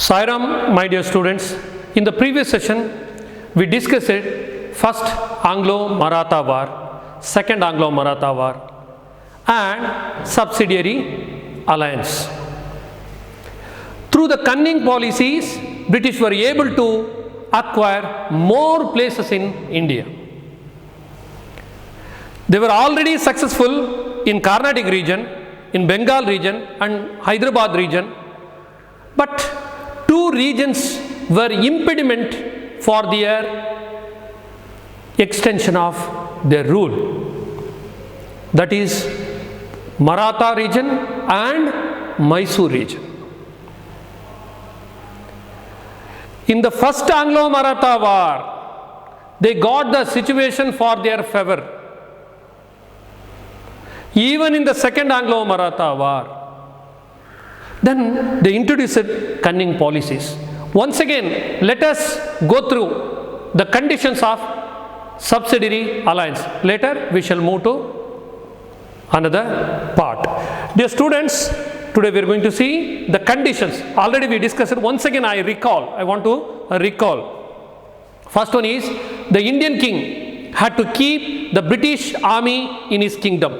Sairam, my dear students, in the previous session we discussed first Anglo-Maratha War, second Anglo-Maratha War and subsidiary alliance. Through the cunning policies, British were able to acquire more places in India. They were already successful in Carnatic region, in Bengal region and Hyderabad region, but two regions were impediment for their extension of their rule. That is Maratha region and Mysore region. In the first Anglo-Maratha War, they got the situation for their favor. Even in the second Anglo-Maratha War, then they introduced cunning policies. Once again, let us go through the conditions of subsidiary alliance. Later, we shall move to another part. Dear students, today we are going to see the conditions. Already we discussed it. Once again, I want to recall. First one is, the Indian king had to keep the British army in his kingdom.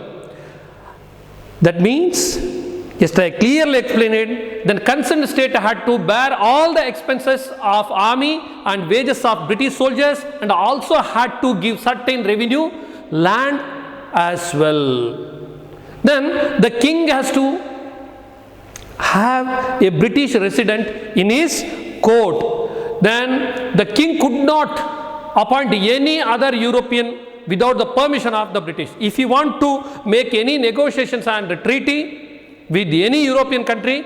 That means, just I clearly explained it, then concerned state had to bear all the expenses of army and wages of British soldiers and also had to give certain revenue, land as well. Then the king has to have a British resident in his court. Then the king could not appoint any other European without the permission of the British. If you want to make any negotiations and treaty with any European country,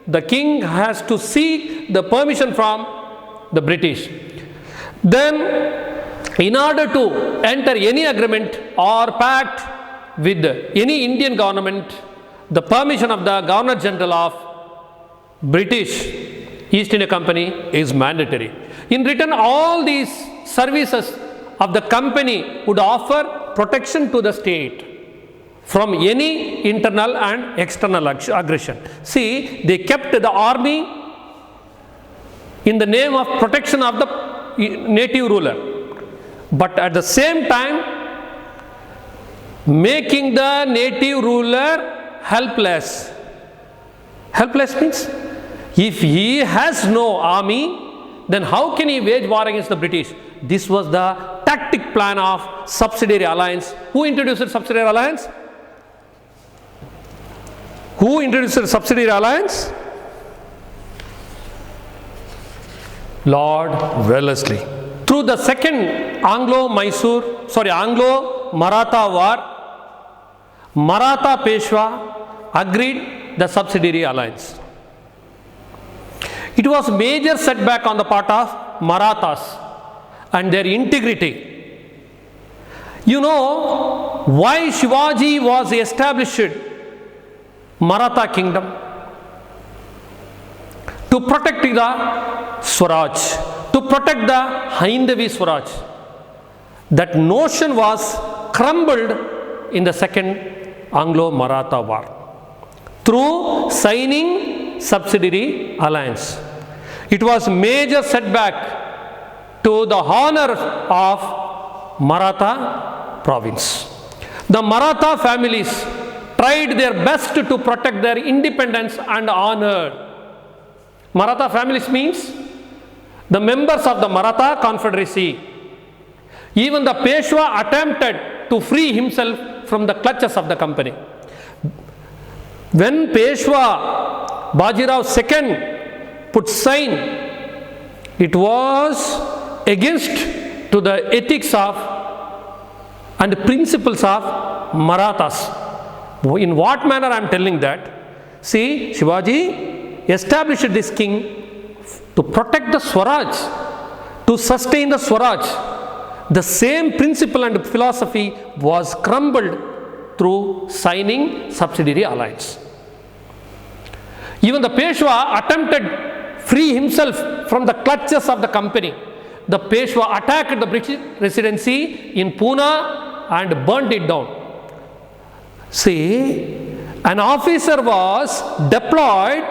the king has to seek the permission from the British. Then, in order to enter any agreement or pact with any Indian government, the permission of the Governor General of British East India Company is mandatory. In return, all these services of the company would offer protection to the state from any internal and external aggression. See, they kept the army in the name of protection of the native ruler, but at the same time making the native ruler helpless. Helpless means, if he has no army, then how can he wage war against the British? This was the tactic plan of subsidiary alliance. Who introduced subsidiary alliance? Who introduced subsidiary alliance? Lord Wellesley. Through the second Anglo-Maratha War, Maratha Peshwa agreed the subsidiary alliance. It was major setback on the part of Marathas and their integrity. You know why Shivaji was established Maratha kingdom? To protect the Swaraj, to protect the Haindavi Swaraj. That notion was crumbled in the second Anglo-Maratha War through signing subsidiary alliance. It was major setback to the honor of Maratha province. The Maratha families tried their best to protect their independence and honor. Maratha families means the members of the Maratha Confederacy. Even the Peshwa attempted to free himself from the clutches of the company. When Peshwa Bajirao II put sign, it was against to the ethics of and principles of Marathas. In what manner I am telling that? See, Shivaji established this king to protect the Swaraj, to sustain the Swaraj. The same principle and philosophy was crumbled through signing subsidiary alliance. Even the Peshwa attempted free himself from the clutches of the company. The Peshwa attacked the British residency in Pune and burnt it down. See, an officer was deployed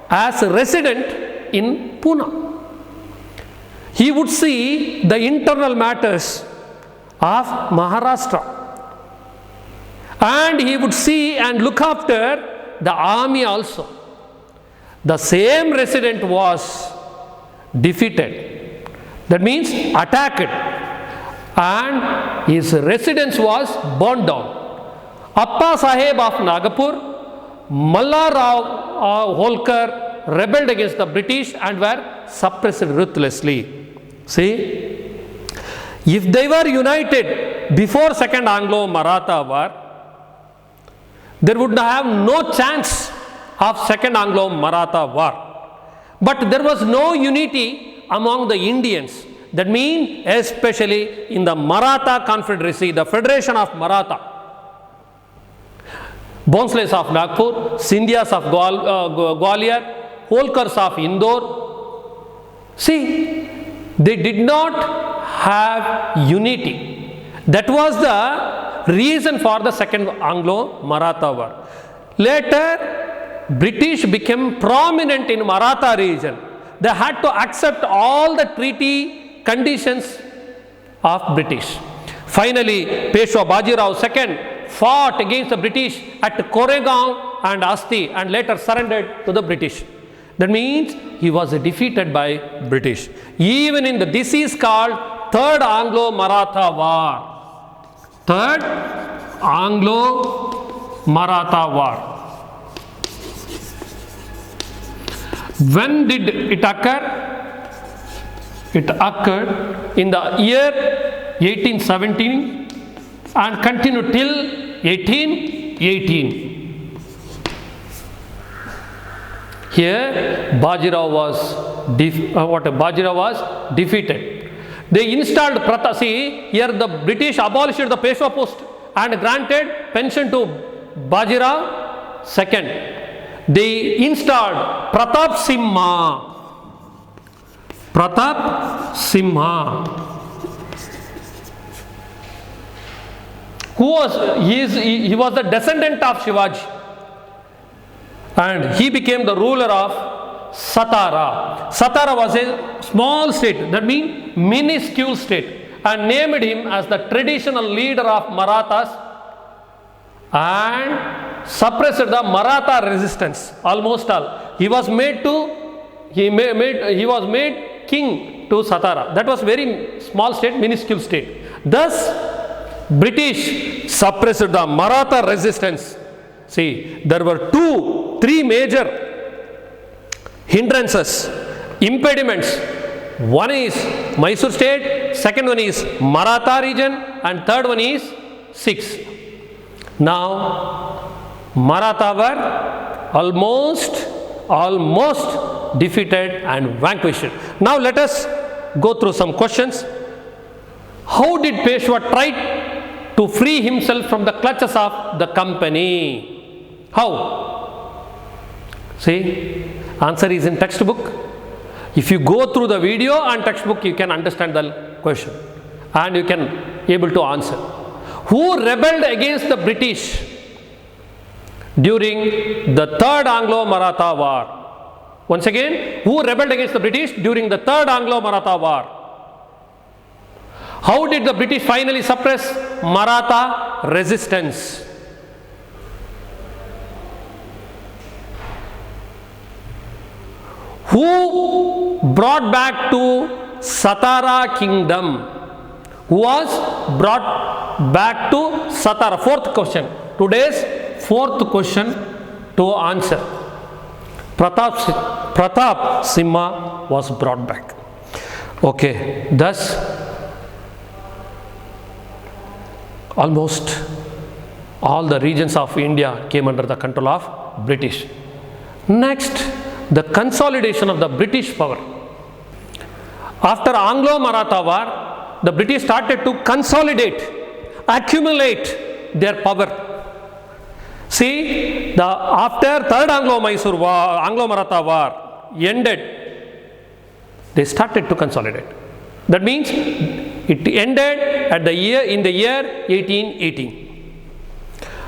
as a resident in Pune. He would see the internal matters of Maharashtra, and he would see and look after the army also. The same resident was defeated, that means attacked, and his residence was burned down. Appa Saheb of Nagapur, Malla Rao Holkar rebelled against the British and were suppressed ruthlessly. See, if they were united before Second Anglo-Maratha War, there would have no chance of Second Anglo-Maratha War. But there was no unity among the Indians. That means especially in the Maratha Confederacy, the Federation of Maratha. Bhonsles of Nagpur, Scindias of Gwalior, Holkars of Indore. See, they did not have unity. That was the reason for the Second Anglo-Maratha War. Later, British became prominent in Maratha region. They had to accept all the treaty conditions of British. Finally, Peshwa Bajirao II fought against the British at Koregaon and Asti and later surrendered to the British. That means he was defeated by British. Even in this is called Third Anglo-Maratha War. Third Anglo-Maratha War. When did it occur? It occurred in the year 1817 and continued till 1818. Here Bajirao was defeated. They installed Pratap. See, here the British abolished the Peshwa post and granted pension to Bajirao II. They installed Pratap Simha. He was the descendant of Shivaji, and he became the ruler of Satara. Satara was a small state, that means minuscule state, and named him as the traditional leader of Marathas and suppressed the Maratha resistance almost all. He was made king to Satara. That was very small state, minuscule state. Thus British suppressed the Maratha resistance. See, there were three major hindrances, impediments. One is Mysore state, second one is Maratha region, and third one is Sikhs. Now Maratha were almost defeated and vanquished. Now let us go through some questions. How did Peshwa try to free himself from the clutches of the company? How? See, answer is in textbook. If you go through the video and textbook, you can understand the question and you can able to answer. Who rebelled against the British during the Third Anglo-Maratha War? Once again, who rebelled against the British during the Third Anglo-Maratha War? How did the British finally suppress Maratha resistance? Who brought back to Satara kingdom? Who was brought back to Satara? Fourth question. Today's fourth question to answer. Pratap Simha was brought back. Okay, thus almost all the regions of India came under the control of British. Next, the consolidation of the British power. After Anglo-Maratha War, the British started to consolidate, accumulate their power. See, after Third Anglo-Maratha War ended, they started to consolidate. That means it ended in the year 1818,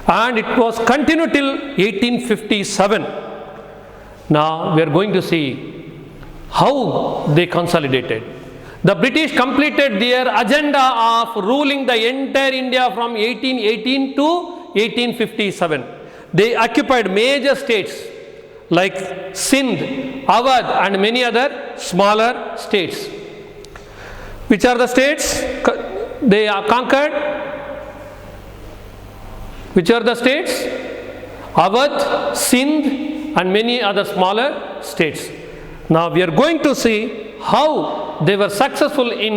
and it was continued till 1857. Now we are going to see how they consolidated. The British completed their agenda of ruling the entire India from 1818 to 1857. They occupied major states like Sindh, Awadh and many other smaller states. Which are the states they are conquered? Which are the states? Awadh, Sindh and many other smaller states. Now we are going to see how they were successful in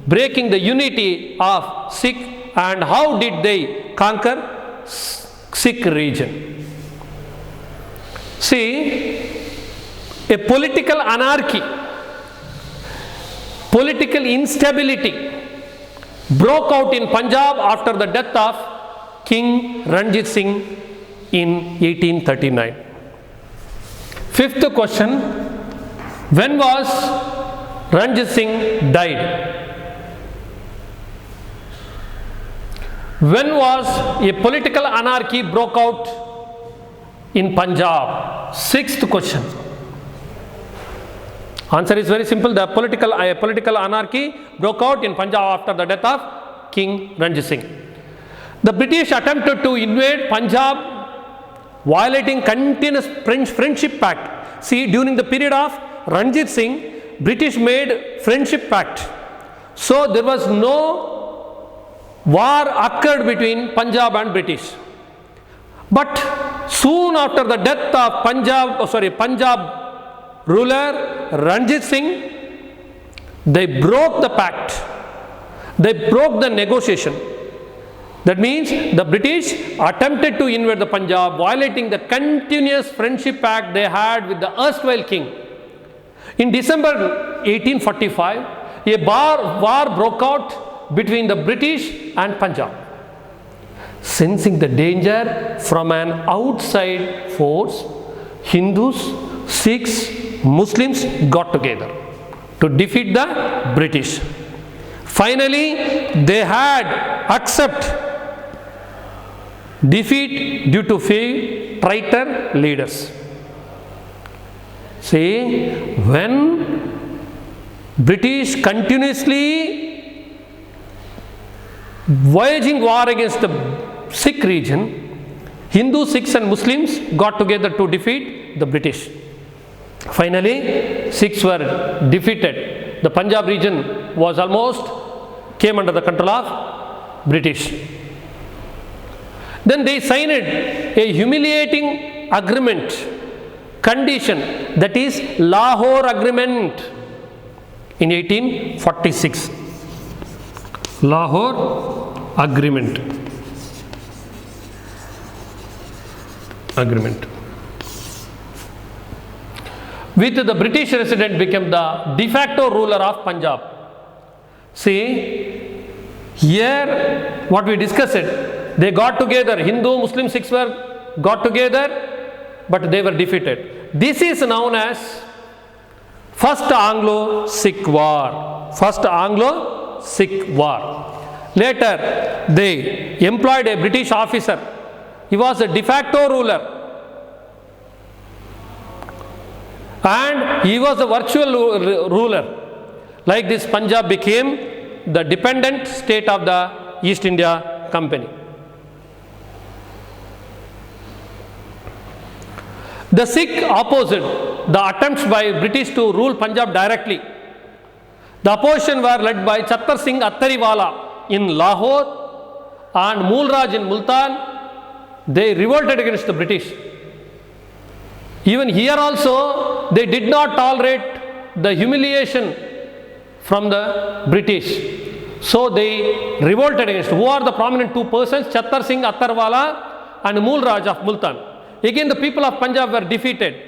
breaking the unity of Sikh and how did they conquer Sikh region. See, a political anarchy, political instability broke out in Punjab after the death of King Ranjit Singh in 1839. Fifth question, when was Ranjit Singh died? When was a political anarchy broke out in Punjab? Sixth question. Answer is very simple. The political anarchy broke out in Punjab after the death of King Ranjit Singh. The British attempted to invade Punjab violating continuous friendship pact. See, during the period of Ranjit Singh, British made friendship pact. So there was no war occurred between Punjab and British. But soon after the death of Punjab ruler Ranjit Singh, they broke the pact. They broke the negotiation. That means the British attempted to invade the Punjab, violating the continuous friendship pact they had with the erstwhile king. In December 1845, a war broke out between the British and Punjab. Sensing the danger from an outside force, Hindus, Sikhs, Muslims got together to defeat the British. Finally, they had accepted defeat due to few traitor leaders. See, when British continuously waging war against the Sikh region, Hindu, Sikhs and Muslims got together to defeat the British. Finally, Sikhs were defeated. The Punjab region was almost came under the control of British. Then they signed a humiliating agreement, condition, that is Lahore Agreement in 1846. Lahore Agreement. With the British resident became the de facto ruler of Punjab. See, here what we discussed, they got together, Hindu, Muslim, Sikhs got together, but they were defeated. This is known as First Anglo-Sikh War. First Anglo-Sikh War. Later, they employed a British officer. He was a de facto ruler. And he was a virtual ruler. Like this, Punjab became the dependent state of the East India Company. The Sikh opposed the attempts by British to rule Punjab directly. The opposition were led by Chattar Singh Attariwala in Lahore and Moolraj in Multan. They revolted against the British. Even here also, they did not tolerate the humiliation from the British. So they revolted against. Who are the prominent two persons? Chattar Singh Attariwala and Moolraj of Multan. Again, the people of Punjab were defeated.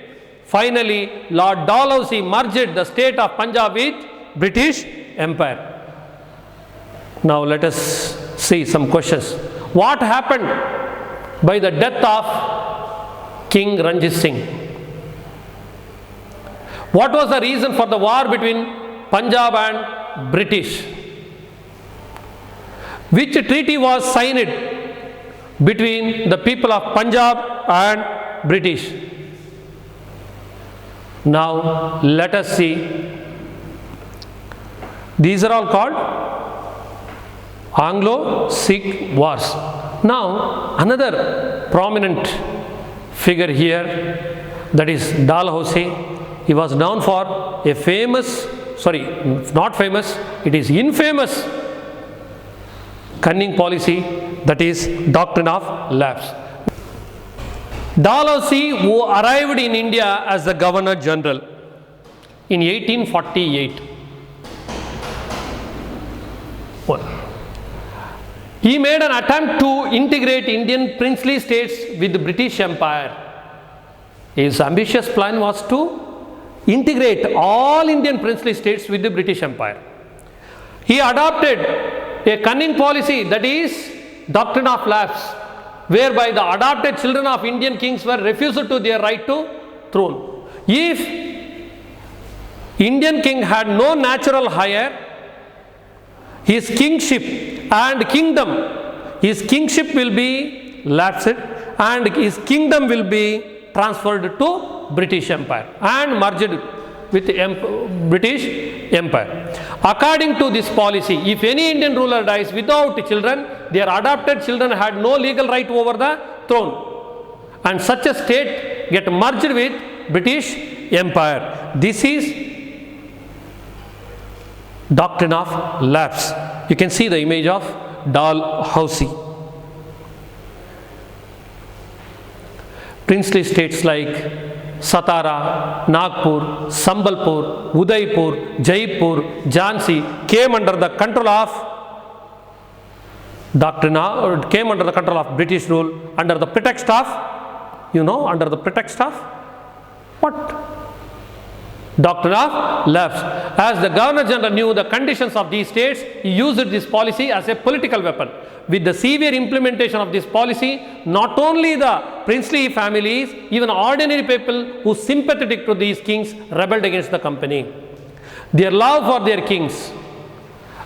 Finally, Lord Dalhousie merged the state of Punjab with British Empire. Now let us see some questions. What happened by the death of King Ranjit Singh? What was the reason for the war between Punjab and British? Which treaty was signed between the people of Punjab and British? Now let us see. These are all called Anglo-Sikh wars. Now another prominent figure here, that is Dalhousie. He was known for a famous, sorry, not famous, it is infamous cunning policy, that is doctrine of lapse. Dalhousie, who arrived in India as the Governor General in 1848. He made an attempt to integrate Indian princely states with the British Empire. His ambitious plan was to integrate all Indian princely states with the British Empire. He adopted a cunning policy, that is doctrine of lapse, whereby the adopted children of Indian kings were refused to their right to throne. If Indian king had no natural heir, his kingship and kingdom, his kingship will be lapsed and his kingdom will be transferred to British Empire and merged with British Empire. According to this policy, if any Indian ruler dies without children, their adopted children had no legal right over the throne, and such a state get merged with British Empire. This is doctrine of lapse. You can see the image of Dalhousie. Princely states like Satara, Nagpur, Sambalpur, Udaipur, Jaipur, Jhansi came under the control of came under the control of British rule under the pretext of, under the pretext of what? Doctrine of lapse. As the Governor General knew the conditions of these states, he used this policy as a political weapon. With the severe implementation of this policy, not only the princely families, even ordinary people who sympathetic to these kings rebelled against the company. Their love for their kings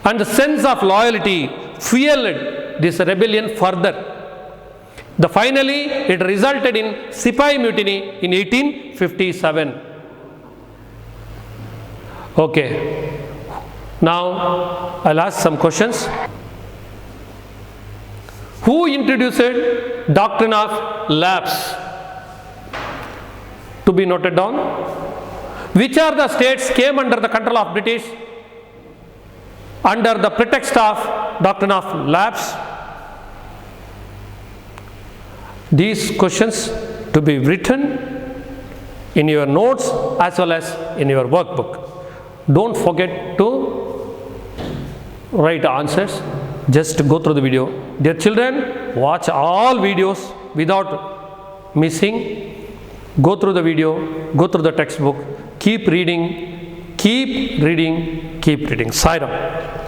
and the sense of loyalty fueled this rebellion further. Finally, it resulted in Sipahi Mutiny in 1857. Okay, now I'll ask some questions. Who introduced doctrine of lapse? To be noted down. Which are the states came under the control of British under the pretext of doctrine of lapse? These questions to be written in your notes as well as in your workbook. Don't forget to write answers. Just go through the video. Dear children, watch all videos without missing. Go through the video, go through the textbook. Keep reading, keep reading, keep reading. Sai Ram.